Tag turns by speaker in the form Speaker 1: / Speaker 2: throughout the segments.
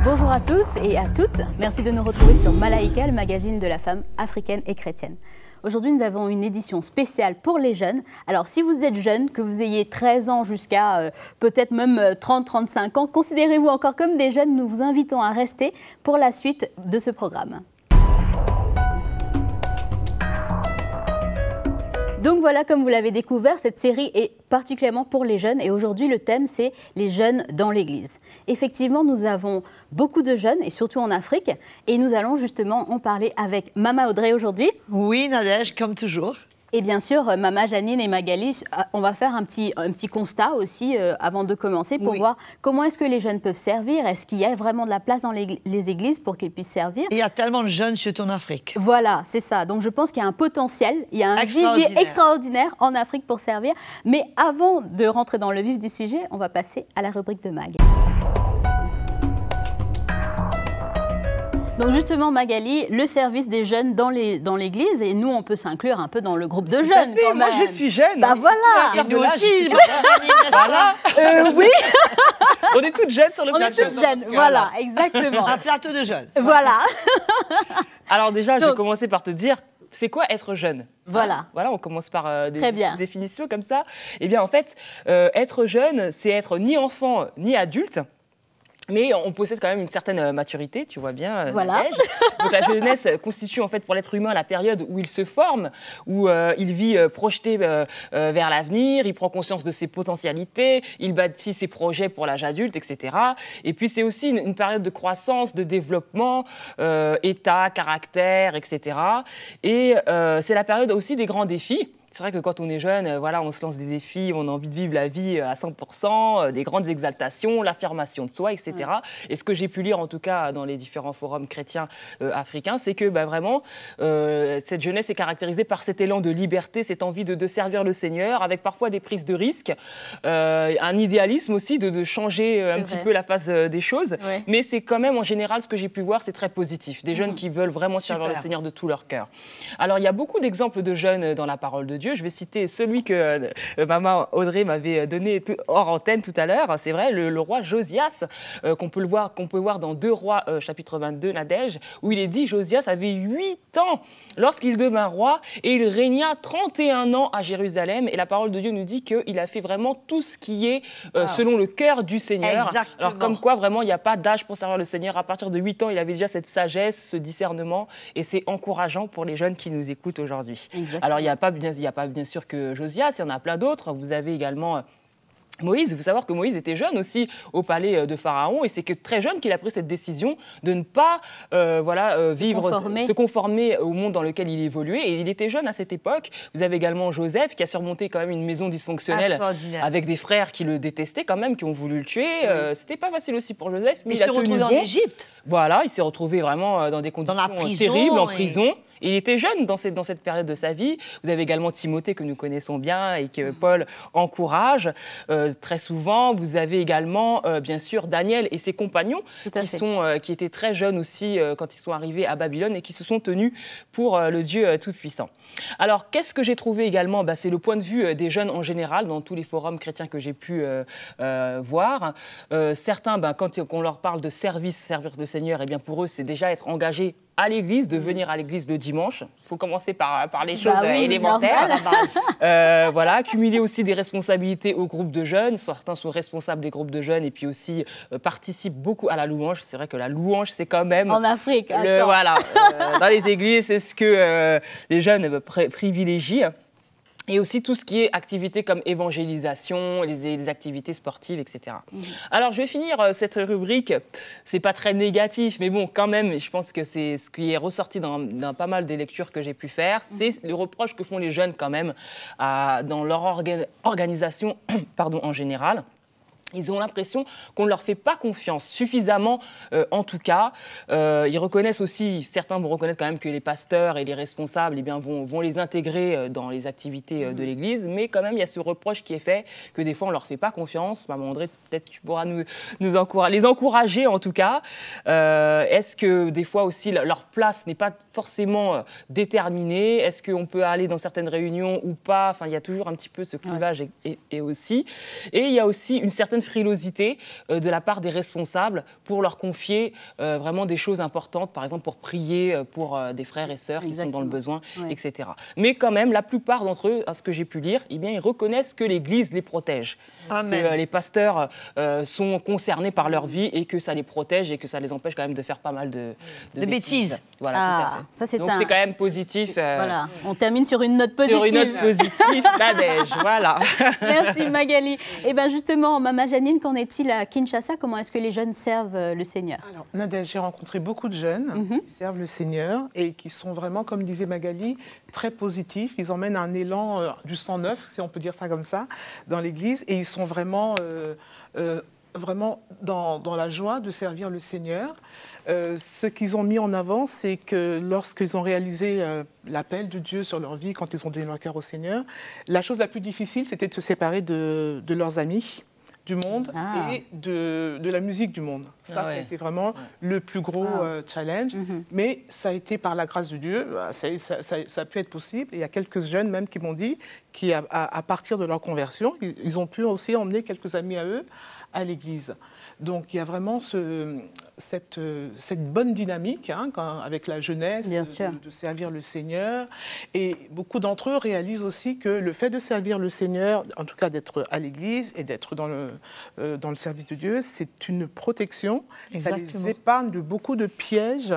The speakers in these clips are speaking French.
Speaker 1: Bonjour à tous et à toutes, merci de nous retrouver sur Malaika, le magazine de la femme africaine et chrétienne. Aujourd'hui, nous avons une édition spéciale pour les jeunes. Alors, si vous êtes jeune, que vous ayez 13 ans jusqu'à peut-être même 30-35 ans, considérez-vous encore comme des jeunes, nous vous invitons à rester pour la suite de ce programme. Donc voilà, comme vous l'avez découvert, cette série est particulièrement pour les jeunes et aujourd'hui le thème c'est les jeunes dans l'église. Effectivement, nous avons beaucoup de jeunes et surtout en Afrique et nous allons justement en parler avec Mama Audrey aujourd'hui.
Speaker 2: Oui Nadège, comme toujours.
Speaker 1: Et bien sûr, Mama Janine et Magali, on va faire un petit constat aussi avant de commencer pour voir comment est-ce que les jeunes peuvent servir. Est-ce qu'il y a vraiment de la place dans les églises pour qu'ils puissent servir?
Speaker 2: Il y a tellement de jeunes surtout en Afrique.
Speaker 1: Voilà, c'est ça. Donc je pense qu'il y a un potentiel, il y a un vivier extraordinaire en Afrique pour servir. Mais avant de rentrer dans le vif du sujet, on va passer à la rubrique de Mag. Donc justement, Magali, le service des jeunes dans l'église, et nous, on peut s'inclure un peu dans le groupe de jeunes. Quand même.
Speaker 3: Moi, je suis jeune.
Speaker 1: Bah voilà.
Speaker 2: Et nous aussi.
Speaker 3: Voilà.
Speaker 1: Oui.
Speaker 3: On est toutes jeunes sur le plateau.
Speaker 1: On est toutes jeunes, voilà, exactement.
Speaker 2: Un plateau de jeunes.
Speaker 1: Voilà.
Speaker 3: Alors déjà, je vais commencer par te dire, c'est quoi être jeune?
Speaker 1: Voilà.
Speaker 3: Voilà, on commence par des définitions comme ça. Eh bien, en fait, être jeune, c'est être ni enfant ni adulte. Mais on possède quand même une certaine maturité, tu vois bien.
Speaker 1: Voilà.
Speaker 3: Donc la jeunesse constitue en fait pour l'être humain la période où il se forme, où il vit projeté vers l'avenir, il prend conscience de ses potentialités, il bâtit ses projets pour l'âge adulte, etc. Et puis c'est aussi une période de croissance, de développement, état, caractère, etc. Et c'est la période aussi des grands défis. C'est vrai que quand on est jeune, voilà, on se lance des défis, on a envie de vivre la vie à 100%, des grandes exaltations, l'affirmation de soi, etc. Et ce que j'ai pu lire, en tout cas, dans les différents forums chrétiens africains, c'est que vraiment, cette jeunesse est caractérisée par cet élan de liberté, cette envie de servir le Seigneur, avec parfois des prises de risques, un idéalisme aussi de changer un petit peu la face des choses. Ouais. Mais c'est quand même, en général, ce que j'ai pu voir, c'est très positif. Des jeunes qui veulent vraiment servir le Seigneur de tout leur cœur. Alors, il y a beaucoup d'exemples de jeunes dans la parole de Dieu. Je vais citer celui que Maman Audrey m'avait donné hors antenne tout à l'heure. C'est vrai, le roi Josias, qu'on peut voir dans 2 Rois, chapitre 22, Nadège, où il est dit Josias avait 8 ans lorsqu'il devint roi et il régna 31 ans à Jérusalem. Et la parole de Dieu nous dit qu'il a fait vraiment tout ce qui est selon le cœur du Seigneur.
Speaker 2: Exactement.
Speaker 3: Alors comme quoi, vraiment, il n'y a pas d'âge pour servir le Seigneur. À partir de 8 ans, il avait déjà cette sagesse, ce discernement. Et c'est encourageant pour les jeunes qui nous écoutent aujourd'hui. Alors, il n'y a pas bien sûr que Josias, il y en a plein d'autres. Vous avez également Moïse. Il faut savoir que Moïse était jeune aussi au palais de Pharaon et c'est que très jeune qu'il a pris cette décision de ne pas se conformer au monde dans lequel il évoluait. Et il était jeune à cette époque. Vous avez également Joseph qui a surmonté quand même une maison dysfonctionnelle avec des frères qui le détestaient quand même, qui ont voulu le tuer. C'était pas facile aussi pour Joseph.
Speaker 2: Mais il s'est retrouvé en Égypte.
Speaker 3: Voilà, il s'est retrouvé vraiment dans des conditions terribles, en prison. Il était jeune dans cette période de sa vie. Vous avez également Timothée que nous connaissons bien et que Paul encourage très souvent. Vous avez également, bien sûr, Daniel et ses compagnons qui étaient très jeunes aussi quand ils sont arrivés à Babylone et qui se sont tenus pour le Dieu Tout-Puissant. Alors, qu'est-ce que j'ai trouvé également? C'est le point de vue des jeunes en général, dans tous les forums chrétiens que j'ai pu voir. Certains, quand on leur parle de servir le Seigneur, et bien pour eux, c'est déjà être engagé à l'église, de venir à l'église le dimanche. Il faut commencer par les choses élémentaires. Voilà, cumuler aussi des responsabilités au groupe de jeunes. Certains sont responsables des groupes de jeunes et puis aussi participent beaucoup à la louange. C'est vrai que la louange, c'est quand même...
Speaker 1: En Afrique,
Speaker 3: dans les églises, c'est ce que les jeunes privilégient. Et aussi tout ce qui est activités comme évangélisation, les activités sportives, etc. Alors, je vais finir cette rubrique. C'est pas très négatif, mais bon, quand même, je pense que c'est ce qui est ressorti dans pas mal des lectures que j'ai pu faire. C'est le reproche que font les jeunes quand même dans leur organisation en général. Ils ont l'impression qu'on ne leur fait pas confiance, suffisamment en tout cas. Ils reconnaissent aussi, certains vont reconnaître quand même que les pasteurs et les responsables vont les intégrer dans les activités de l'Église, mais quand même il y a ce reproche qui est fait que des fois on ne leur fait pas confiance. Maman Audrey, peut-être tu pourras les encourager en tout cas. Est-ce que des fois aussi leur place n'est pas forcément déterminée? Est-ce qu'on peut aller dans certaines réunions ou pas? Enfin, il y a toujours un petit peu ce clivage et aussi. Et il y a aussi une certaine frilosité de la part des responsables pour leur confier vraiment des choses importantes, par exemple pour prier pour des frères et sœurs qui sont dans le besoin, etc. Mais quand même, la plupart d'entre eux, à ce que j'ai pu lire, eh bien, ils reconnaissent que l'Église les protège. Que les pasteurs sont concernés par leur vie et que ça les protège et que ça les empêche quand même de faire pas mal de bêtises. Voilà, tout à fait.
Speaker 1: Ça,
Speaker 3: donc c'est quand même positif.
Speaker 1: Voilà, on termine sur une note positive.
Speaker 3: Sur une note positive, Nadège, voilà.
Speaker 1: Merci Magali. Et bien justement, Maman Janine, qu'en est-il à Kinshasa? Comment est-ce que les jeunes servent le Seigneur?
Speaker 4: Alors, Nadège, j'ai rencontré beaucoup de jeunes qui servent le Seigneur et qui sont vraiment, comme disait Magali, très positifs. Ils emmènent un élan du sang neuf, si on peut dire ça comme ça, dans l'Église. Et ils sont vraiment, vraiment dans la joie de servir le Seigneur. Ce qu'ils ont mis en avant, c'est que lorsqu'ils ont réalisé l'appel de Dieu sur leur vie, quand ils ont donné leur cœur au Seigneur, la chose la plus difficile, c'était de se séparer de leurs amis du monde et de la musique du monde. Ça a été vraiment le plus gros challenge. Mais ça a été par la grâce de Dieu, ça a pu être possible. Et il y a quelques jeunes même qui m'ont dit qu'à partir de leur conversion, ils ont pu aussi emmener quelques amis à eux à l'église. Donc il y a vraiment cette bonne dynamique avec la jeunesse, de servir le Seigneur. Et beaucoup d'entre eux réalisent aussi que le fait de servir le Seigneur, en tout cas d'être à l'église et d'être dans le service de Dieu, c'est une protection. Exactement. Ça les épargne de beaucoup de pièges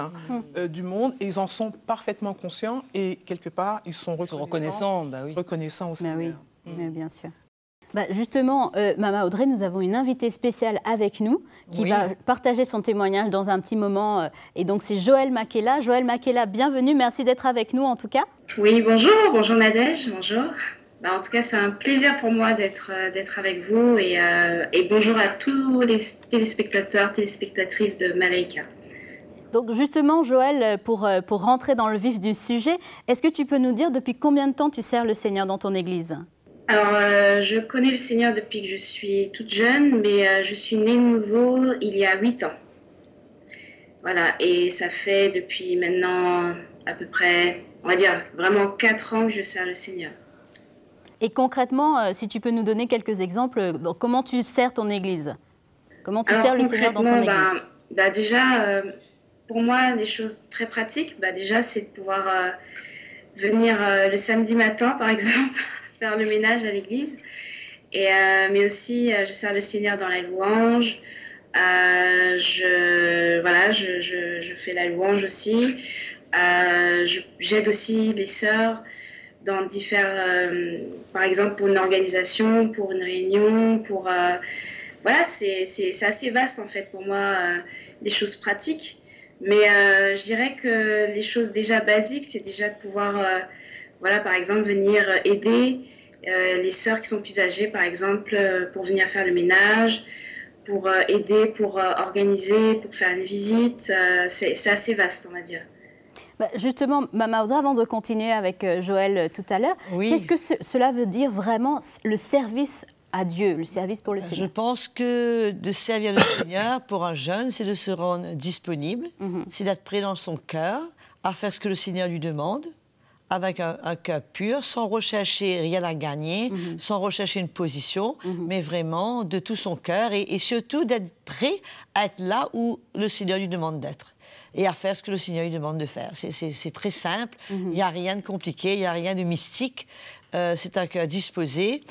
Speaker 4: du monde et ils en sont parfaitement conscients et quelque part ils sont reconnaissants au Seigneur.
Speaker 1: Mais bien sûr. Justement, Maman Audrey, nous avons une invitée spéciale avec nous qui va partager son témoignage dans un petit moment. Et donc, c'est Joëlle Makela. Joëlle Makela, bienvenue. Merci d'être avec nous, en tout cas.
Speaker 5: Oui, bonjour. Bonjour Nadège. Bonjour. En tout cas, c'est un plaisir pour moi d'être avec vous. Et bonjour à tous les téléspectateurs, téléspectatrices de Malaika.
Speaker 1: Donc justement, Joëlle, pour rentrer dans le vif du sujet, est-ce que tu peux nous dire depuis combien de temps tu sers le Seigneur dans ton église ?
Speaker 5: Alors, je connais le Seigneur depuis que je suis toute jeune, mais je suis née de nouveau il y a 8 ans. Voilà, et ça fait depuis maintenant à peu près, on va dire, vraiment 4 ans que je sers le Seigneur.
Speaker 1: Et concrètement, si tu peux nous donner quelques exemples, comment tu sers ton église? Comment tu sers le Seigneur dans ton église?
Speaker 5: Déjà, pour moi, les choses très pratiques, déjà, c'est de pouvoir venir le samedi matin, par exemple, faire le ménage à l'église. Mais aussi, je sers le Seigneur dans la louange. Je fais la louange aussi. J'aide aussi les sœurs dans par exemple, pour une organisation, pour une réunion, c'est assez vaste, en fait, pour moi, les choses pratiques. Mais je dirais que les choses déjà basiques, c'est déjà de pouvoir... par exemple, venir aider les sœurs qui sont plus âgées, par exemple, pour venir faire le ménage, pour aider, pour organiser, pour faire une visite. C'est assez vaste, on va dire.
Speaker 1: Justement, Maman Audrey, avant de continuer avec Joëlle tout à l'heure, qu'est-ce que cela veut dire vraiment le service à Dieu, le service pour le Seigneur?
Speaker 2: Je pense que de servir le Seigneur, pour un jeune, c'est de se rendre disponible, c'est d'être prêt dans son cœur à faire ce que le Seigneur lui demande, avec un cœur pur, sans rechercher rien à gagner, sans rechercher une position, mais vraiment de tout son cœur et surtout d'être prêt à être là où le Seigneur lui demande d'être et à faire ce que le Seigneur lui demande de faire. C'est très simple, il n'y a rien de compliqué, il n'y a rien de mystique. C'est un cœur disposé,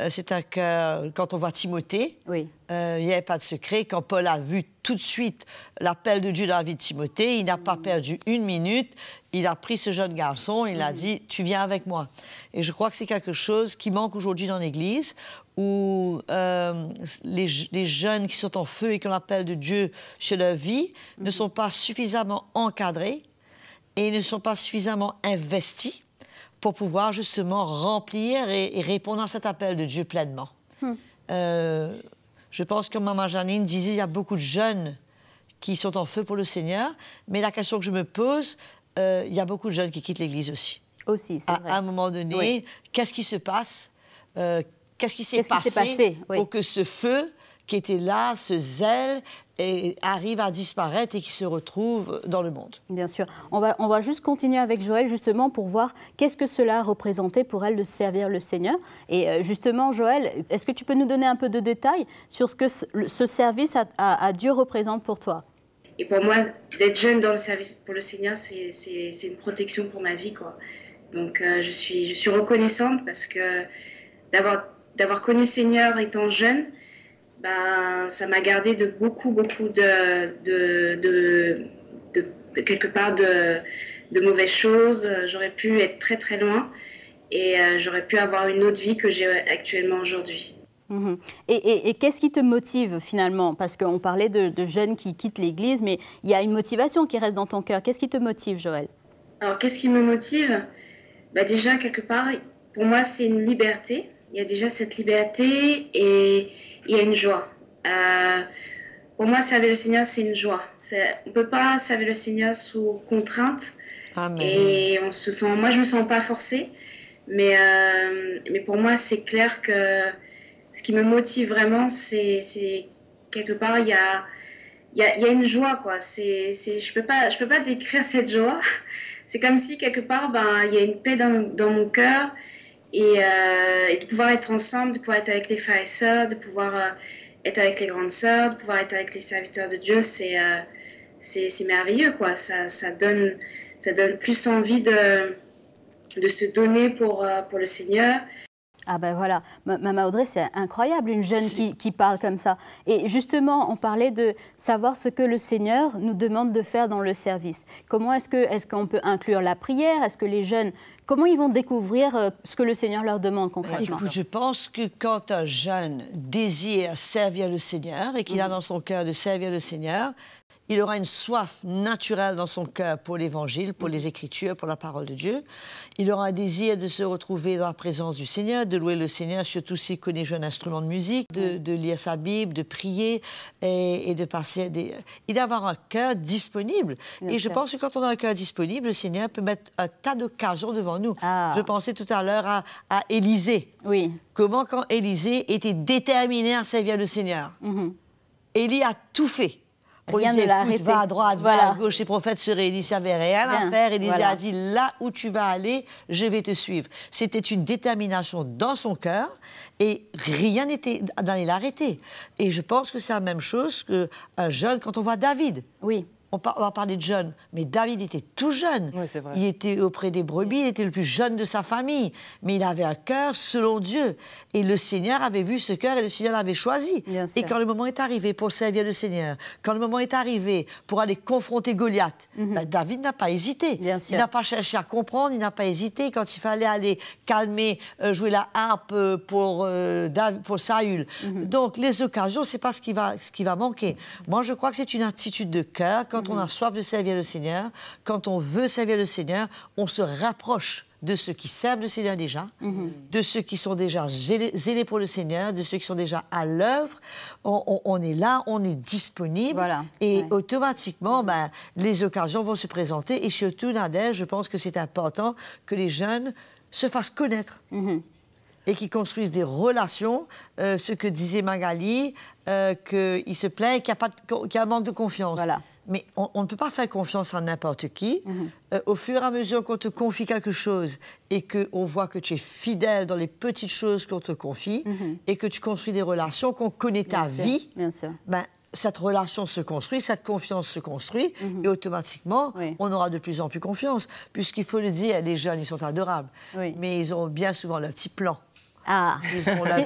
Speaker 2: c'est un cœur, quand on voit Timothée, il n'y avait pas de secret. Quand Paul a vu tout de suite l'appel de Dieu dans la vie de Timothée, il n'a pas perdu une minute, il a pris ce jeune garçon, il a dit « tu viens avec moi ». Et je crois que c'est quelque chose qui manque aujourd'hui dans l'Église, où les jeunes qui sont en feu et qui ont l'appel de Dieu sur leur vie ne sont pas suffisamment encadrés et ne sont pas suffisamment investis pour pouvoir justement remplir et répondre à cet appel de Dieu pleinement. Je Je pense que Maman Janine disait, il y a beaucoup de jeunes qui sont en feu pour le Seigneur, mais la question que je me pose, il y a beaucoup de jeunes qui quittent l'Église aussi.
Speaker 1: Aussi, c'est vrai.
Speaker 2: À un moment donné,
Speaker 1: Oui.
Speaker 2: qu'est-ce qui se passe Qu'est-ce qui s'est passé,
Speaker 1: oui.
Speaker 2: pour que ce feu qui était là, ce zèle, arrive à disparaître et qui se retrouve dans le monde?
Speaker 1: Bien sûr. On va juste continuer avec Joël, justement, pour voir qu'est-ce que cela représentait pour elle de servir le Seigneur. Et justement, Joël, est-ce que tu peux nous donner un peu de détails sur ce que ce service à Dieu représente pour toi?
Speaker 5: Et pour moi, d'être jeune dans le service pour le Seigneur, c'est une protection pour ma vie, quoi. Donc, je suis reconnaissante parce que d'avoir connu le Seigneur étant jeune, ben, ça m'a gardé de beaucoup de quelque part de mauvaises choses. J'aurais pu être très très loin et j'aurais pu avoir une autre vie que j'ai actuellement aujourd'hui.
Speaker 1: Mmh. Et qu'est-ce qui te motive finalement? Parce qu'on parlait de jeunes qui quittent l'Église, mais il y a une motivation qui reste dans ton cœur. Qu'est-ce qui te motive, Joël?
Speaker 5: Alors, qu'est-ce qui me motive? Bah, déjà, quelque part, pour moi, c'est une liberté. Il y a déjà cette liberté et il y a une joie. Pour moi, servir le Seigneur, c'est une joie. On ne peut pas servir le Seigneur sous contrainte.
Speaker 2: Amen.
Speaker 5: Et moi, je ne me sens pas forcée. Mais pour moi, c'est clair que ce qui me motive vraiment, c'est quelque part, il y a une joie, quoi. Je peux pas décrire cette joie. C'est comme si, quelque part, il y a une paix dans mon cœur. Et de pouvoir être ensemble, de pouvoir être avec les frères et sœurs, de pouvoir être avec les grandes sœurs, de pouvoir être avec les serviteurs de Dieu, c'est merveilleux, quoi. Ça donne plus envie de se donner pour le Seigneur.
Speaker 1: Ah ben voilà, Maman Audrey, c'est incroyable, une jeune qui parle comme ça. Et justement, on parlait de savoir ce que le Seigneur nous demande de faire dans le service. Comment est-ce qu'on peut inclure la prière? Est-ce que les jeunes, comment ils vont découvrir ce que le Seigneur leur demande concrètement?
Speaker 2: Écoute, je pense que quand un jeune désire servir le Seigneur et qu'il a dans son cœur de servir le Seigneur, il aura une soif naturelle dans son cœur pour l'Évangile, pour les Écritures, pour la parole de Dieu. Il aura un désir de se retrouver dans la présence du Seigneur, de louer le Seigneur, surtout s'il connaît un instrument de musique, de lire sa Bible, de prier et de passer et d'avoir un cœur disponible. Bien et sûr. Je pense que quand on a un cœur disponible, le Seigneur peut mettre un tas d'occasions devant nous. Ah. Je pensais tout à l'heure à Élisée.
Speaker 1: Oui.
Speaker 2: Comment quand Élisée était déterminé à servir le Seigneur. Élie a tout fait. Pour lui dire, écoute, va à droite, va à gauche, les prophètes se réunissent, il n'y avait rien à faire. Élisée a dit, là où tu vas aller, je vais te suivre. C'était une détermination dans son cœur et rien n'était d'aller l'arrêter. Et je pense que c'est la même chose qu'un jeune, quand on voit David.
Speaker 1: Oui.
Speaker 2: On va parler de jeune, mais David était tout jeune.
Speaker 3: Oui, c'est vrai.
Speaker 2: Il était auprès des brebis, il était le plus jeune de sa famille. Mais il avait un cœur selon Dieu. Et le Seigneur avait vu ce cœur et le Seigneur l'avait choisi. Et quand le moment est arrivé pour servir le Seigneur, quand le moment est arrivé pour aller confronter Goliath, David n'a pas hésité. Il n'a pas cherché à comprendre, il n'a pas hésité. Quand il fallait aller calmer, jouer la harpe pour Saül. Donc les occasions, c'est pas ce qui va manquer. Moi, je crois que c'est une attitude de cœur. Quand on a soif de servir le Seigneur, quand on veut servir le Seigneur, on se rapproche de ceux qui servent le Seigneur déjà, de ceux qui sont déjà zélés pour le Seigneur, de ceux qui sont déjà à l'œuvre. On est là, on est disponible. Voilà. Et automatiquement, les occasions vont se présenter. Et surtout, Nadège, je pense que c'est important que les jeunes se fassent connaître. Et qui construisent des relations, ce que disait Magali, qu'il se plaît, qu'il y a un manque de confiance. Voilà. Mais on ne peut pas faire confiance à n'importe qui. Au fur et à mesure qu'on te confie quelque chose et qu'on voit que tu es fidèle dans les petites choses qu'on te confie et que tu construis des relations, qu'on connaît ta vie, cette relation se construit, cette confiance se construit et automatiquement, on aura de plus en plus confiance. Puisqu'il faut le dire, les jeunes, ils sont adorables, mais ils ont bien souvent leur petit plan.
Speaker 1: Ah,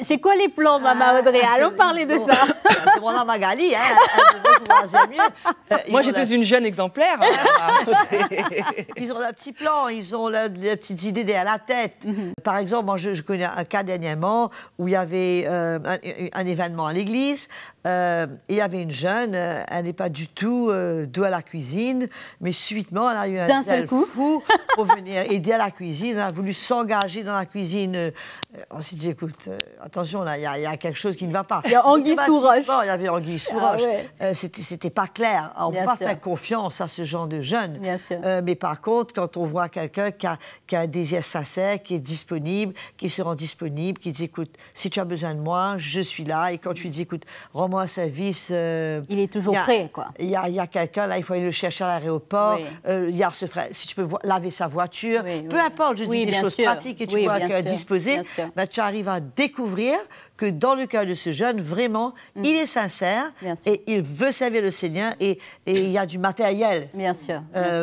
Speaker 1: c'est quoi les plans, Maman Audrey? Allons parler de ça.
Speaker 2: Demande à Magali, elle devrait pouvoir dire mieux.
Speaker 3: Moi, j'étais une jeune exemplaire.
Speaker 2: Ils ont leurs petits plans, ils ont leurs petites idées derrière la tête. Par exemple, moi, je connais un cas dernièrement où il y avait un événement à l'église. Il y avait une jeune, elle n'est pas du tout douée à la cuisine, mais subitement, elle a eu un zèle fou pour venir aider à la cuisine. Elle a voulu s'engager dans la cuisine. On s'est s'est dit, écoute, attention, là, il y a quelque chose qui ne va pas.
Speaker 1: Il y a anguille sous roche.
Speaker 2: Il y avait anguille sous roche. C'était pas clair. On ne peut pas faire confiance à ce genre de jeunes.
Speaker 1: Bien sûr.
Speaker 2: Mais par contre, quand on voit quelqu'un qui a un désir sincère, qui est disponible, qui se rend disponible, qui dit, écoute, si tu as besoin de moi, je suis là. Et quand tu lui dis, écoute, rends-moi un service...
Speaker 1: il est toujours prêt, quoi.
Speaker 2: Il y a quelqu'un, là, il faut aller le chercher à l'aéroport. Il y a ce frère, si tu peux laver sa voiture. Peu importe, je dis des choses pratiques et tu vois qu'à disposer. Ben, tu arrives à découvrir que dans le cœur de ce jeune, vraiment, il est sincère et il veut servir le Seigneur et il y a du matériel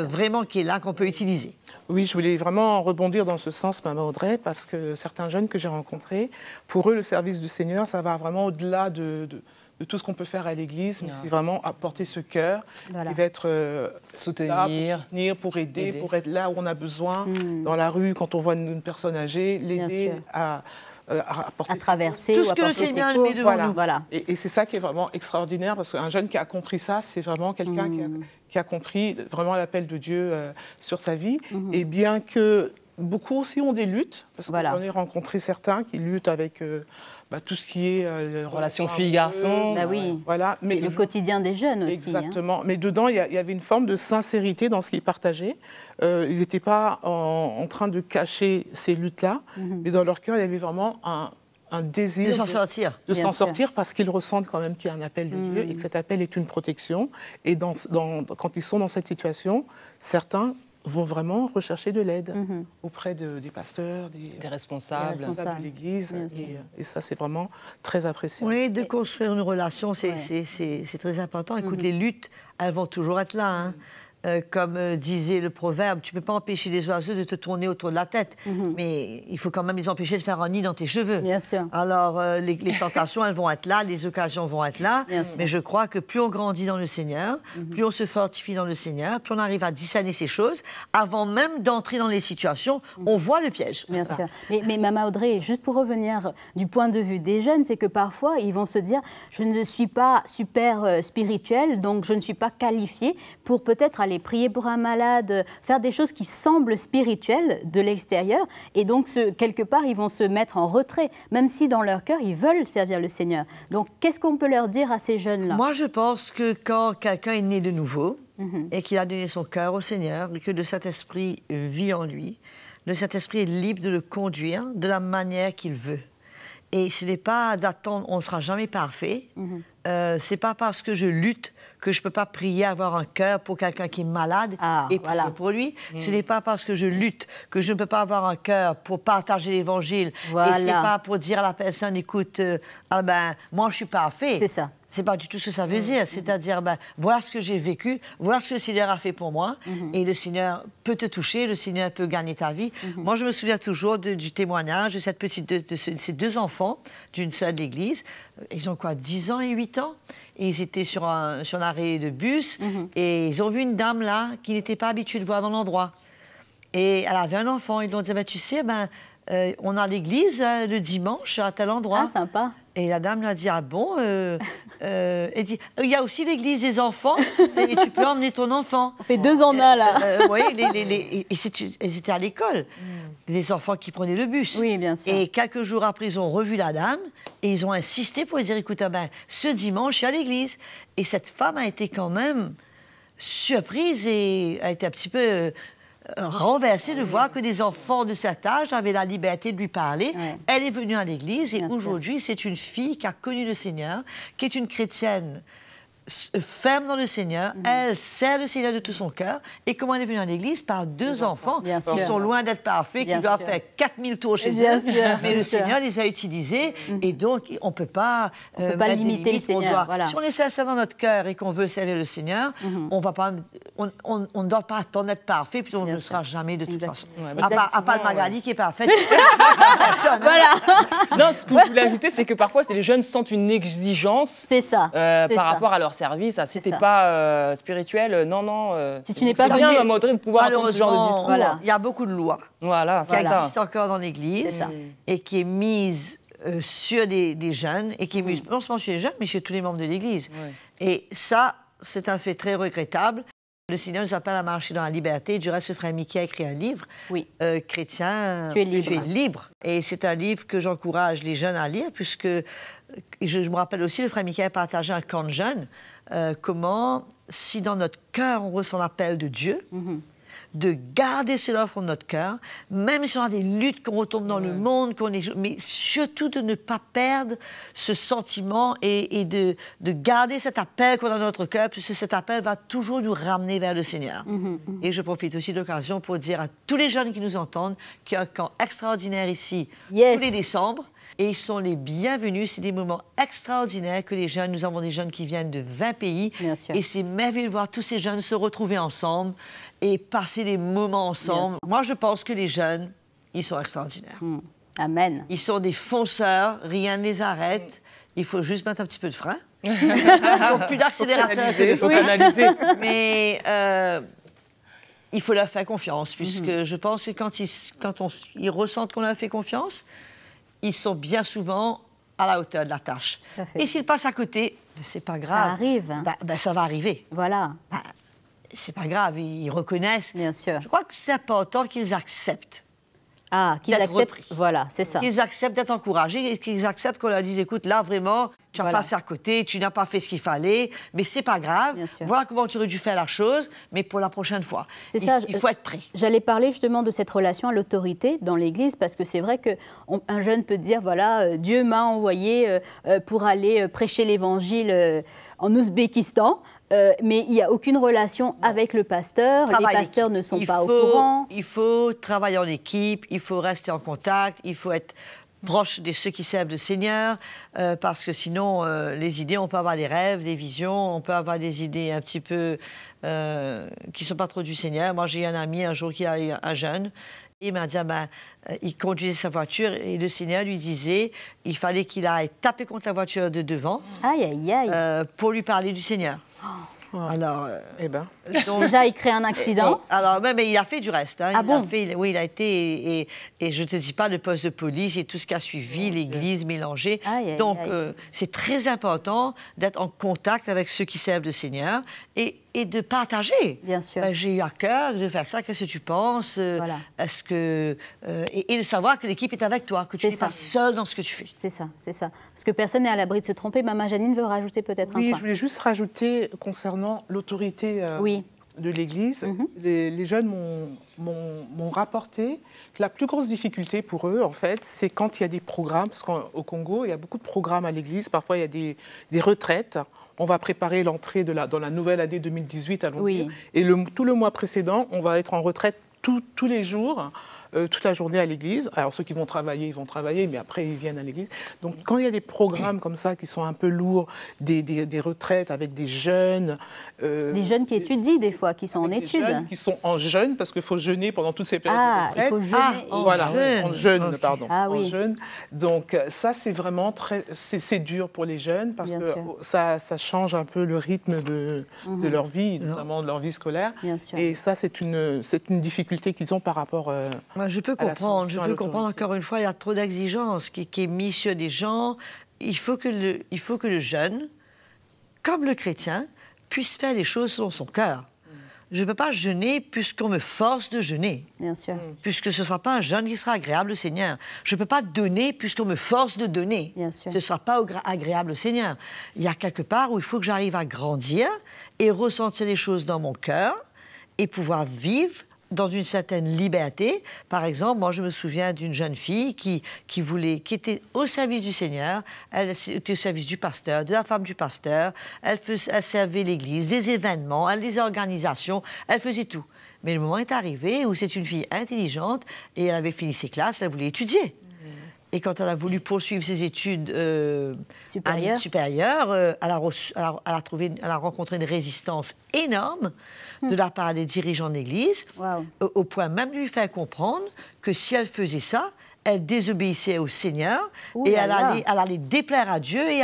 Speaker 2: vraiment qui est là, qu'on peut utiliser.
Speaker 4: Oui, je voulais vraiment rebondir dans ce sens, Maman Audrey, parce que certains jeunes que j'ai rencontrés, pour eux, le service du Seigneur, ça va vraiment au-delà de tout ce qu'on peut faire à l'église, mais c'est vraiment apporter ce cœur qui va être
Speaker 3: soutenir,
Speaker 4: pour aider, pour être là où on a besoin, dans la rue, quand on voit une personne âgée, l'aider à
Speaker 1: traverser
Speaker 2: tout ce que le Seigneur met devant nous.
Speaker 1: Voilà.
Speaker 4: Et c'est ça qui est vraiment extraordinaire, parce qu'un jeune qui a compris ça, c'est vraiment quelqu'un qui a compris vraiment l'appel de Dieu sur sa vie. Et bien que beaucoup aussi ont des luttes, parce que j'en ai rencontré certains qui luttent avec tout ce qui est
Speaker 3: relations filles-garçons.
Speaker 1: Voilà. C'est le quotidien des jeunes aussi.
Speaker 4: Exactement. Mais dedans, il y avait une forme de sincérité dans ce qu'ils partageaient. Ils n'étaient pas en train de cacher ces luttes-là, mais dans leur cœur, il y avait vraiment un désir
Speaker 2: de s'en sortir.
Speaker 4: De s'en sortir, parce qu'ils ressentent quand même qu'il y a un appel de Dieu et que cet appel est une protection. Et quand ils sont dans cette situation, certains vont vraiment rechercher de l'aide auprès des pasteurs, des responsables de l'Église. Et ça, c'est vraiment très apprécié.
Speaker 2: Oui, de construire une relation, c'est très important. Écoute, les luttes, elles vont toujours être là. Hein. Comme disait le proverbe, tu ne peux pas empêcher les oiseaux de te tourner autour de la tête, mais il faut quand même les empêcher de faire un nid dans tes cheveux.
Speaker 1: Bien sûr.
Speaker 2: Alors, les tentations, elles vont être là, les occasions vont être là, mais je crois que plus on grandit dans le Seigneur, plus on se fortifie dans le Seigneur, plus on arrive à discerner ces choses, avant même d'entrer dans les situations, on voit le piège.
Speaker 1: Bien sûr. Mais Maman Audrey, juste pour revenir du point de vue des jeunes, c'est que parfois, ils vont se dire, je ne suis pas super spirituel, donc je ne suis pas qualifié pour peut-être aller prier pour un malade, faire des choses qui semblent spirituelles de l'extérieur. Et donc, quelque part, ils vont se mettre en retrait, même si dans leur cœur, ils veulent servir le Seigneur. Donc, qu'est-ce qu'on peut leur dire à ces jeunes-là?
Speaker 2: Moi, je pense que quand quelqu'un est né de nouveau et qu'il a donné son cœur au Seigneur, et que le Saint-Esprit vit en lui, le Saint-Esprit est libre de le conduire de la manière qu'il veut. Et ce n'est pas d'attendre, on ne sera jamais parfait. C'est pas parce que je lutte que je ne peux pas prier, avoir un cœur pour quelqu'un qui est malade et prier pour lui. Ce n'est pas parce que je lutte que je ne peux pas avoir un cœur pour partager l'Évangile. Et ce n'est pas pour dire à la personne, écoute, moi je suis parfait.
Speaker 1: C'est ça.
Speaker 2: C'est pas du tout ce que ça veut dire. C'est-à-dire, voilà ce que j'ai vécu, voilà ce que le Seigneur a fait pour moi. Et le Seigneur peut te toucher, le Seigneur peut gagner ta vie. Moi, je me souviens toujours du témoignage de cette petite, de ces deux enfants d'une sœur de l'Église. Ils ont quoi, 10 ans et 8 ans? Et ils étaient sur un arrêt de bus et ils ont vu une dame là qui n'était pas habituée de voir dans l'endroit. Et elle avait un enfant. Ils lui ont dit, tu sais, on a l'église le dimanche à tel endroit.
Speaker 1: Ah, sympa.
Speaker 2: Et la dame lui a dit, ah bon elle dit, il y a aussi l'église des enfants et tu peux emmener ton enfant.
Speaker 1: On fait 2 en 1 là.
Speaker 2: Oui, elles étaient à l'école, les enfants qui prenaient le bus.
Speaker 1: Oui, bien sûr.
Speaker 2: Et quelques jours après, ils ont revu la dame et ils ont insisté pour lui dire, écoute, ce dimanche, il y a l'église. Et cette femme a été quand même surprise et a été un petit peu... renversée de voir que des enfants de cet âge avaient la liberté de lui parler. Elle est venue à l'église et aujourd'hui, c'est une fille qui a connu le Seigneur, qui est une chrétienne ferme dans le Seigneur. Elle sert le Seigneur de tout son cœur. Et comment elle est venue à l'église? Par 2 enfants qui sont loin d'être parfaits, qui doivent faire 4000 tours chez eux. Mais le Seigneur les a utilisés. Et donc, on ne peut pas
Speaker 1: limiter le Seigneur.
Speaker 2: Si on est sincère dans notre cœur et qu'on veut servir le Seigneur, on ne doit pas attendre d'être parfait, puis on ne le sera jamais de toute façon. À part le Magali qui est parfaite. Personne.
Speaker 3: Non, ce que je voulais ajouter, c'est que parfois, les jeunes sentent une exigence par rapport à leur service. Si tu n'es pas spirituel, non.
Speaker 1: Si tu n'es pas
Speaker 3: bien, Maman Audrey, de pouvoir entendre ce genre de discours.
Speaker 2: Il y a beaucoup de lois qui existent encore dans l'Église et qui est mise sur des jeunes et qui est mise non seulement sur les jeunes, mais sur tous les membres de l'Église. Et ça, c'est un fait très regrettable. Le Seigneur nous appelle à marcher dans la liberté. Du reste, ce frère Mickey a écrit un livre, chrétien,
Speaker 1: Tu es libre.
Speaker 2: Tu es libre. Et c'est un livre que j'encourage les jeunes à lire, puisque je me rappelle aussi, le frère Mickey a partagé un camp de jeunes, comment, si dans notre cœur, on ressent l'appel de Dieu, de garder cela au fond de notre cœur, même si on a des luttes, qu'on retombe dans le monde, mais surtout de ne pas perdre ce sentiment et de garder cet appel qu'on a dans notre cœur, puisque cet appel va toujours nous ramener vers le Seigneur. Et je profite aussi de l'occasion pour dire à tous les jeunes qui nous entendent qu'il y a un camp extraordinaire ici, tous les décembre. Et ils sont les bienvenus. C'est des moments extraordinaires que les jeunes... Nous avons des jeunes qui viennent de 20 pays.
Speaker 1: Bien sûr.
Speaker 2: Et c'est merveilleux de voir tous ces jeunes se retrouver ensemble et passer des moments ensemble. Moi, je pense que les jeunes, ils sont extraordinaires.
Speaker 1: Amen.
Speaker 2: Ils sont des fonceurs, rien ne les arrête. Il faut juste mettre un petit peu de frein. Il faut plus d'accélérateur.
Speaker 3: Il faut canaliser.
Speaker 2: Mais... il faut leur faire confiance, puisque je pense que quand ils ressentent qu'on leur fait confiance, ils sont bien souvent à la hauteur de la tâche. Et s'ils passent à côté, c'est pas grave.
Speaker 1: Ça arrive.
Speaker 2: Ça va arriver.
Speaker 1: Voilà.
Speaker 2: C'est pas grave, ils reconnaissent.
Speaker 1: Bien sûr.
Speaker 2: Je crois que c'est important qu'ils acceptent.
Speaker 1: Qu'ils
Speaker 2: d'être
Speaker 1: acceptent.
Speaker 2: repris.
Speaker 1: Voilà, c'est ça.
Speaker 2: Qu'ils acceptent d'être encouragés et qu'ils acceptent qu'on leur dise, écoute, là, vraiment, tu as passé à côté, tu n'as pas fait ce qu'il fallait, mais c'est pas grave. Voilà comment tu aurais dû faire la chose, mais pour la prochaine fois. Il faut être prêt.
Speaker 1: J'allais parler justement de cette relation à l'autorité dans l'Église, parce que c'est vrai qu'un jeune peut dire, voilà, Dieu m'a envoyé pour aller prêcher l'Évangile en Ouzbékistan. Mais il n'y a aucune relation avec le pasteur. Les pasteurs ne sont pas au courant.
Speaker 2: Il faut travailler en équipe, il faut rester en contact, il faut être proche de ceux qui servent le Seigneur, parce que sinon, les idées, on peut avoir des rêves, des visions, on peut avoir des idées un petit peu qui ne sont pas trop du Seigneur. Moi, j'ai eu un ami un jour qui a eu un jeune. Il m'a dit, il conduisait sa voiture et le Seigneur lui disait il fallait qu'il aille taper contre la voiture de devant pour lui parler du Seigneur. Alors,
Speaker 1: donc, déjà, il crée un accident.
Speaker 2: Alors, mais il a fait du reste. Hein.
Speaker 1: Bon?
Speaker 2: Il a été... Et je ne te dis pas le poste de police et tout ce qui a suivi, l'église mélangée. Donc, c'est très important d'être en contact avec ceux qui servent le Seigneur et de partager.
Speaker 1: Bien sûr.
Speaker 2: J'ai eu à cœur de faire ça. Qu'est-ce que tu penses? Est-ce que... et de savoir que l'équipe est avec toi, que tu n'es pas seul dans ce que tu fais.
Speaker 1: C'est ça, c'est ça. Parce que personne n'est à l'abri de se tromper. Maman Janine veut rajouter peut-être un point.
Speaker 4: Oui, je voulais juste rajouter concernant l'autorité de l'Église. Les jeunes m'ont rapporté que la plus grosse difficulté pour eux, en fait, c'est quand il y a des programmes, parce qu'au Congo, il y a beaucoup de programmes à l'Église. Parfois, il y a des retraites. On va préparer l'entrée dans la nouvelle année 2018 à Londres. Et tout le mois précédent, on va être en retraite tous les jours. Toute la journée à l'église. Alors, ceux qui vont travailler, ils vont travailler, mais après, ils viennent à l'église. Donc, quand il y a des programmes comme ça qui sont un peu lourds, des retraites avec des jeunes...
Speaker 1: des jeunes qui étudient, des fois, qui sont en études.
Speaker 4: Des jeunes qui sont en jeûne, parce qu'il faut jeûner pendant toutes ces périodes de retraite.
Speaker 1: Il faut jeûner.
Speaker 4: En jeûne, pardon.
Speaker 1: En
Speaker 4: jeûne. Donc, ça, c'est vraiment c'est dur pour les jeunes, parce que ça change un peu le rythme de leur vie, notamment de leur vie scolaire. Et ça, c'est une difficulté qu'ils ont par rapport...
Speaker 2: Je peux comprendre encore une fois, il y a trop d'exigences qui est mise sur des gens. Il faut que le jeune, comme le chrétien, puisse faire les choses selon son cœur. Je ne peux pas jeûner puisqu'on me force de jeûner.
Speaker 1: Bien sûr.
Speaker 2: Puisque ce ne sera pas un jeûne qui sera agréable au Seigneur. Je ne peux pas donner puisqu'on me force de donner.
Speaker 1: Bien sûr.
Speaker 2: Ce ne sera pas agréable au Seigneur. Il y a quelque part où il faut que j'arrive à grandir et ressentir les choses dans mon cœur et pouvoir vivre dans une certaine liberté. Par exemple, moi, je me souviens d'une jeune fille qui était au service du Seigneur. Elle était au service du pasteur, de la femme du pasteur. Elle servait l'église, des événements, des organisations. Elle faisait tout. Mais le moment est arrivé où c'est une fille intelligente et elle avait fini ses classes, elle voulait étudier. Et quand elle a voulu poursuivre ses études supérieures, elle a rencontré une résistance énorme de la part des dirigeants de l'Église, au point même de lui faire comprendre que si elle faisait ça, elle désobéissait au Seigneur et elle allait déplaire à Dieu et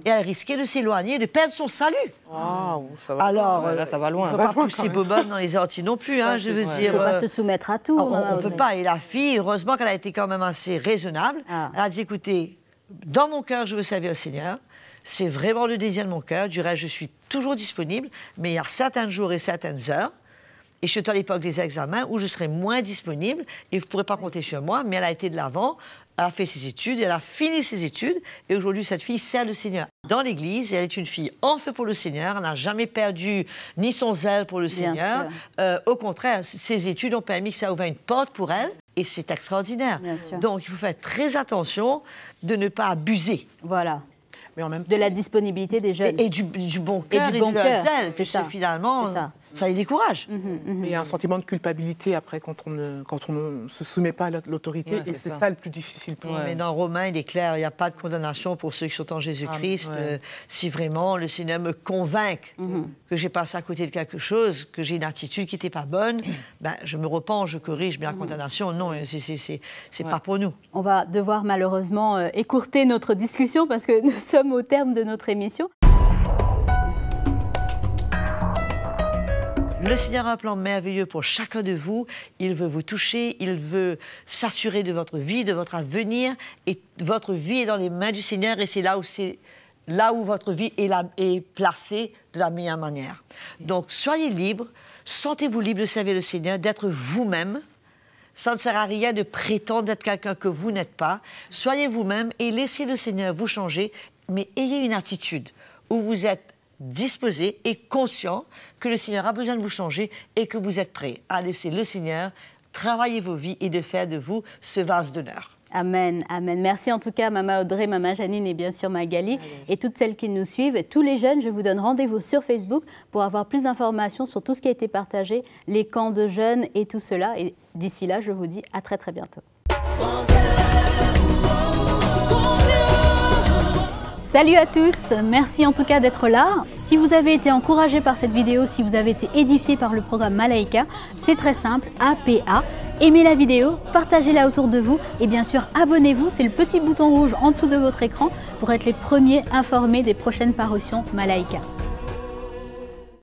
Speaker 2: elle risquait de s'éloigner, de perdre son salut.
Speaker 4: Alors,
Speaker 3: là, ça va loin.
Speaker 2: Il ne faut pas pousser Bobonne dans les orties non plus. Je veux dire,
Speaker 1: il ne faut pas se soumettre à tout.
Speaker 2: On ne peut pas. Et la fille, heureusement qu'elle a été quand même assez raisonnable. Elle a dit, écoutez, dans mon cœur, je veux servir le Seigneur. C'est vraiment le désir de mon cœur. Du reste, je suis toujours disponible, mais il y a certains jours et certaines heures, et surtout à l'époque des examens, où je serai moins disponible et vous ne pourrez pas compter sur moi, mais elle a été de l'avant, elle a fait ses études, elle a fini ses études, et aujourd'hui, cette fille sert le Seigneur dans l'Église, et elle est une fille en feu pour le Seigneur, elle n'a jamais perdu ni son zèle pour le Seigneur. Au contraire, ses études ont permis que ça ouvre une porte pour elle, et c'est extraordinaire. Donc, il faut faire très attention de ne pas abuser.
Speaker 1: Voilà.
Speaker 4: Mais en même temps,
Speaker 1: de la disponibilité des jeunes.
Speaker 2: Et du bon cœur et, de leur zèle, puisque finalement, ça les décourage.
Speaker 4: Il y a un sentiment de culpabilité après quand on ne se soumet pas à l'autorité, et c'est ça le plus difficile pour nous.
Speaker 2: Mais dans Romains, il est clair, il n'y a pas de condamnation pour ceux qui sont en Jésus-Christ. Si vraiment le Seigneur me convainc que j'ai passé à côté de quelque chose, que j'ai une attitude qui n'était pas bonne, ben, je me repens, je corrige, mais la condamnation, non, c'est pas pour nous.
Speaker 1: On va devoir malheureusement écourter notre discussion parce que nous sommes au terme de notre émission.
Speaker 2: Le Seigneur a un plan merveilleux pour chacun de vous. Il veut vous toucher, il veut s'assurer de votre vie, de votre avenir. Et votre vie est dans les mains du Seigneur, et c'est là où votre vie est placée de la meilleure manière. Donc, soyez libres, sentez-vous libre de servir le Seigneur, d'être vous-même. Ça ne sert à rien de prétendre d'être quelqu'un que vous n'êtes pas. Soyez vous-même et laissez le Seigneur vous changer, mais ayez une attitude où vous êtes disposé et conscient que le Seigneur a besoin de vous changer et que vous êtes prêt à laisser le Seigneur travailler vos vies et de faire de vous ce vase d'honneur.
Speaker 1: Amen, amen. Merci en tout cas, Maman Audrey, Maman Janine et bien sûr Magali et toutes celles qui nous suivent. Tous les jeunes, je vous donne rendez-vous sur Facebook pour avoir plus d'informations sur tout ce qui a été partagé, les camps de jeunes et tout cela. Et d'ici là, je vous dis à très très bientôt. Salut à tous, merci en tout cas d'être là. Si vous avez été encouragé par cette vidéo, si vous avez été édifié par le programme Malaika, c'est très simple, APA. Aimez la vidéo, partagez-la autour de vous et bien sûr abonnez-vous, c'est le petit bouton rouge en dessous de votre écran pour être les premiers informés des prochaines parutions Malaika.